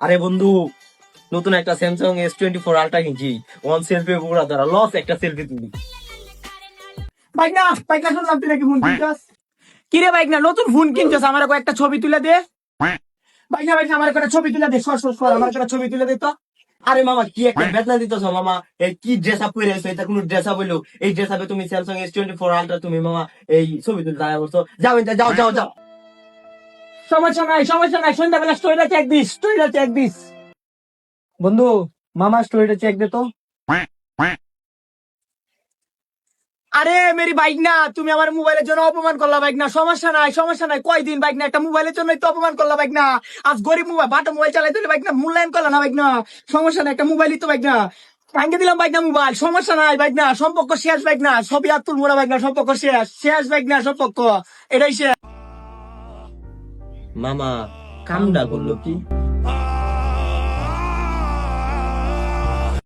আরে বন্ধু, নতুন একটা স্যামসাং S24 আলট্রা কিনছি। ওয়ান সেলফি পুরা ধরা লস, একটা সেলফি তুলি। বাইক না শুনলাম তুই নাকি ফোন কিনছস। কি রে বাইক না নতুন ফোন কিনছস, আমার একটা ছবি তুলে দে। বাইক না আমার একটা ছবি তুলে দে, সর আমার একটা ছবি তুলে দে তো। আরে মামা, কি একটা বেদনা দিতেছ মামা। এই কি ড্রেস আপ করে আছো? এটা কোনো ড্রেস আপ হইলো? এই ড্রেস আপে তুমি স্যামসাং S24 আলট্রা তুমি মামা এই ছবি তুলতে দেখা করছো। যাও এটা, যাও যাও যাও। সমস্যা নাই, সন্ধ্যাবেলা স্টোরিটা চেক দিস। বন্ধু, মামা স্টোরিটা চেক দে তো। আরে মেরি বাইক না, তুমি আমার মোবাইলের জন্য অপমান করলা বাইক না। সমস্যা নাই, কয়দিন বাইক না, একটা মোবাইলের জন্যই তো অপমান করলা বাইক না। আজ গরিব মোবাইল, বাটা মোবাইল চালাইতে হলে বাইক না মূল্যায়ন করলা না বাইক না। সমস্যা নাই, একটা মোবাইলই তো বাইক না, ভাঙ্গে দিলাম বাইক না মোবাইল। সমস্যা নাই বাইক না, সম্পর্ক শেষ বাইক না, সবই আত্মুল মোড়া বাইক না, সম্পর্ক শেষ বাইক না, সম্পর্ক এটাই শেষ। মামা কামডা করলো কি?